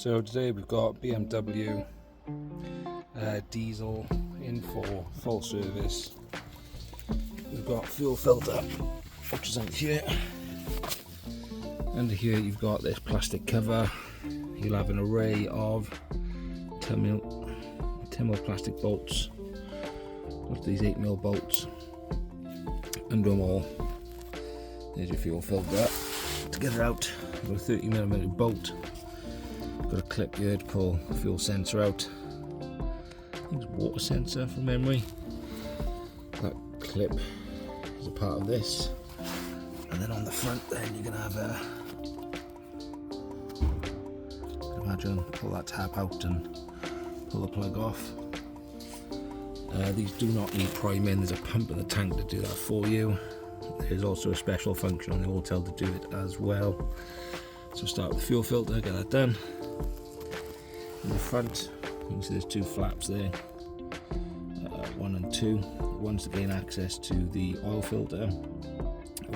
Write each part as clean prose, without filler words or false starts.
So today we've got BMW diesel in for full service. We've got fuel filter, which is under here. Under here you've got this plastic cover. You'll have an array of 10mm plastic bolts. Got these 8mm bolts under them all. There's your fuel filter. To get it out, you've got a 30mm bolt. Got a clip here to pull the fuel sensor out. I think it's water sensor from memory. That clip is a part of this. And then on the front then you're going to have a, imagine, pull that tab out and pull the plug off. These do not need priming. There's a pump in the tank to do that for you. There's also a special function on the oil tail to do it as well. So start with the fuel filter, get that done. In the front, you can see there's two flaps there, 1 and 2. One's to gain access to the oil filter,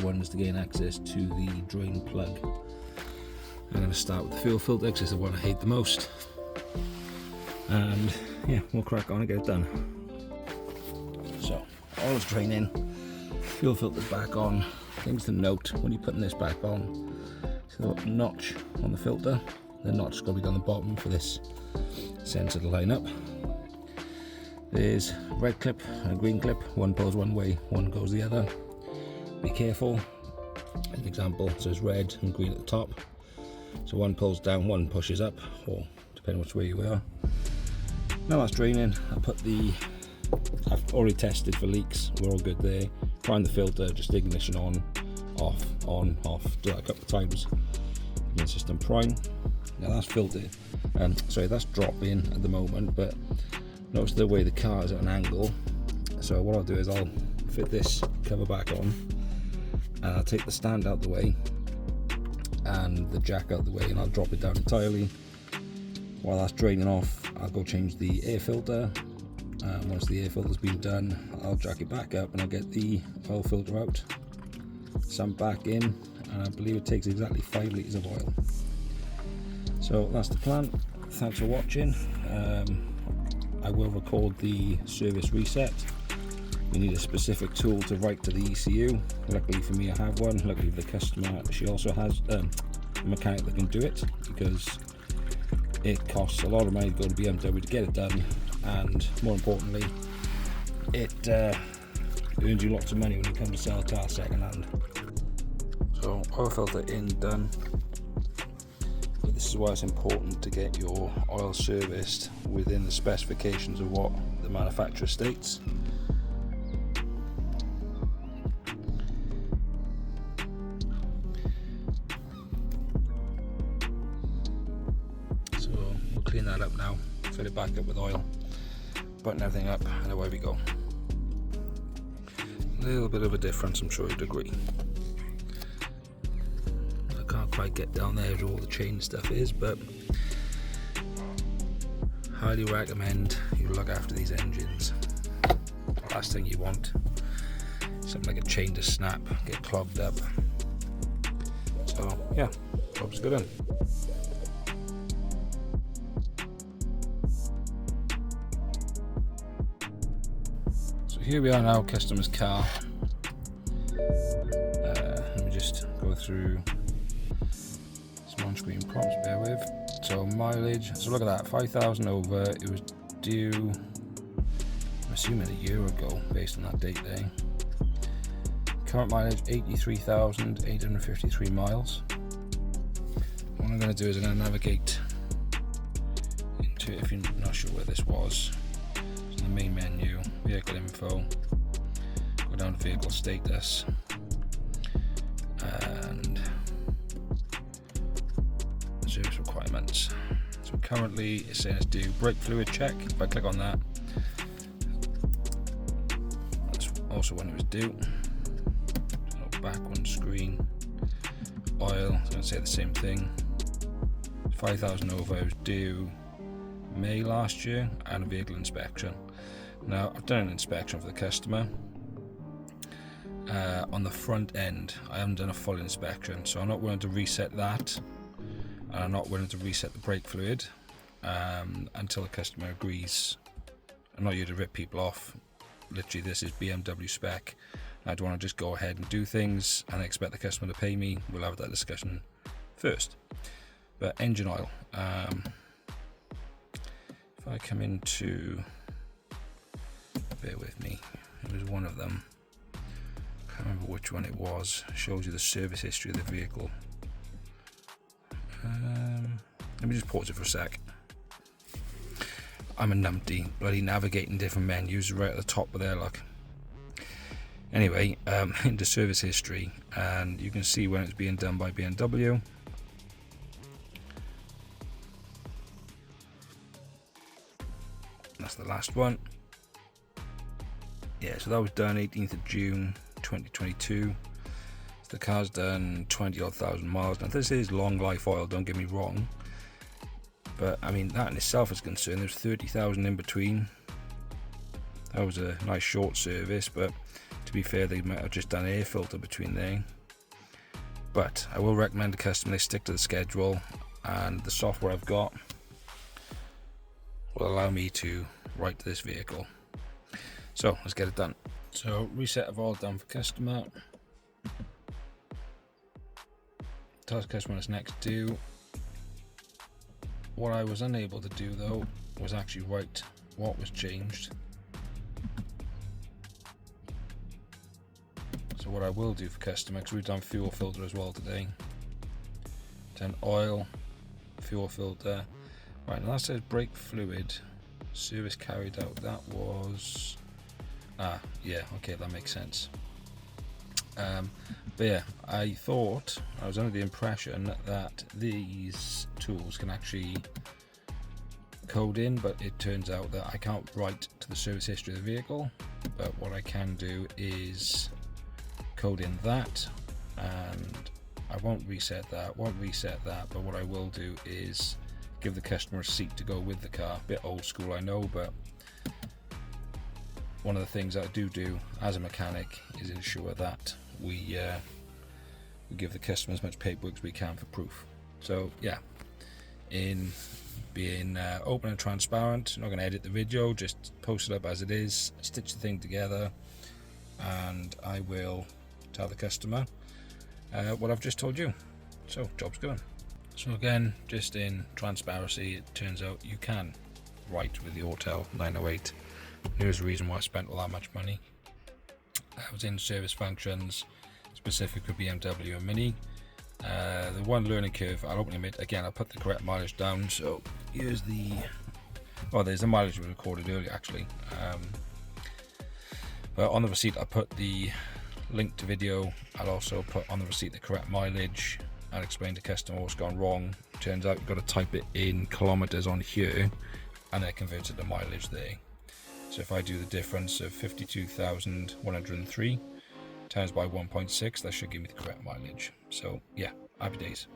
one is to gain access to the drain plug. I'm going to start with the fuel filter because it's the one I hate the most. And yeah, we'll crack on and get it done. So, oil's draining, fuel filter's back on. Things to note when you're putting this back on, see the little notch on the filter. The notch is going to be down the bottom for this sensor to line up. There's a red clip and a green clip. One pulls one way, one goes the other. Be careful. As an example, it says red and green at the top. So one pulls down, one pushes up, or depending which way you are. Now that's draining, I've already tested for leaks. We're all good there. Prime the filter, just ignition on, off, do that a couple of times. Ignition system prime. Now that's filtered, that's dropping at the moment, but notice the way the car is at an angle. So what I'll do is I'll fit this cover back on, and I'll take the stand out the way and the jack out the way, and I'll drop it down entirely. While that's draining off, I'll go change the air filter. Once the air filter's been done, I'll jack it back up and I'll get the oil filter out, sump back in, and I believe it takes exactly 5 litres of oil. So that's the plan. Thanks for watching. I will record the service reset. You need a specific tool to write to the ECU. Luckily for me I have one. Luckily for the customer, she also has a mechanic that can do it, because it costs a lot of money to go to BMW to get it done, and more importantly it earns you lots of money when you come to sell a car second hand. So oil filter in, done. But this is why it's important to get your oil serviced within the specifications of what the manufacturer states. So we'll clean that up now, fill it back up with oil, button everything up, and away we go. A little bit of a difference, I'm sure you'd agree. I can't quite get down there where all the chain stuff is, but highly recommend you look after these engines. The last thing you want, something like a chain to snap, get clogged up. So yeah, job's good done. Here we are now, customer's car. Let me just go through some on-screen prompts, bear with. So mileage, so look at that, 5,000 over. It was due, I'm assuming a year ago based on that date there. Current mileage 83,853 miles. What I'm going to do is I'm going to navigate into it if you're not sure where this was. The main menu, vehicle info, go down to vehicle status, and service requirements. So currently it's saying it's due brake fluid check. If I click on that, that's also when it was due. So back one screen, oil, it's going to say the same thing. 5,000 over, it was due May last year, and a vehicle inspection. Now I've done an inspection for the customer. On the front end I haven't done a full inspection, so I'm not willing to reset that and I'm not willing to reset the brake fluid until the customer agrees. I'm not here to rip people off. Literally, this is BMW spec. I don't want to just go ahead and do things and expect the customer to pay me. We'll have that discussion first. But engine oil. If I come into, bear with me, it was one of them. I can't remember which one it was. It shows you the service history of the vehicle. Let me just pause it for a sec. I'm a numpty, bloody navigating different menus right at the top of there, look. Anyway, into service history, and you can see when it's being done by BMW. That's the last one. Yeah, so that was done 18th of June 2022. So the car's done 20 odd thousand miles. Now this is long life oil, don't get me wrong, but I mean that in itself is concerned. There's 30,000 in between. That was a nice short service, but to be fair, they might have just done air filter between there. But I will recommend the customer they stick to the schedule, and the software I've got will allow me to write to this vehicle. So let's get it done. So reset of all done for customer. Tell the customer what's next due. What I was unable to do though was actually write what was changed. So what I will do for customer, because we've done fuel filter as well today, done oil, fuel filter. Right, now that says brake fluid, service carried out. That was, yeah, okay, that makes sense. But yeah, I was under the impression that these tools can actually code in, but it turns out that I can't write to the service history of the vehicle. But what I can do is code in that, and I won't reset that, but what I will do is give the customer a seat to go with the car. A bit old school, I know, but one of the things that I do as a mechanic is ensure that we give the customer as much paperwork as we can for proof. So yeah, in being open and transparent, I'm not going to edit the video, just post it up as it is, stitch the thing together, and I will tell the customer what I've just told you. So job's done. So again, just in transparency, it turns out you can write with the Autel 908. Here's the reason why I spent all that much money. I was in service functions, specific with BMW and Mini. The one learning curve, I'll open it again, I'll put the correct mileage down. So here's the, oh, there's the mileage we recorded earlier actually. But on the receipt, I put the link to video. I'll also put on the receipt the correct mileage. I'll explain to customer what's gone wrong. Turns out you've got to type it in kilometers on here, and then convert it to mileage there. So if I do the difference of 52,103 times by 1.6, that should give me the correct mileage. So yeah, happy days.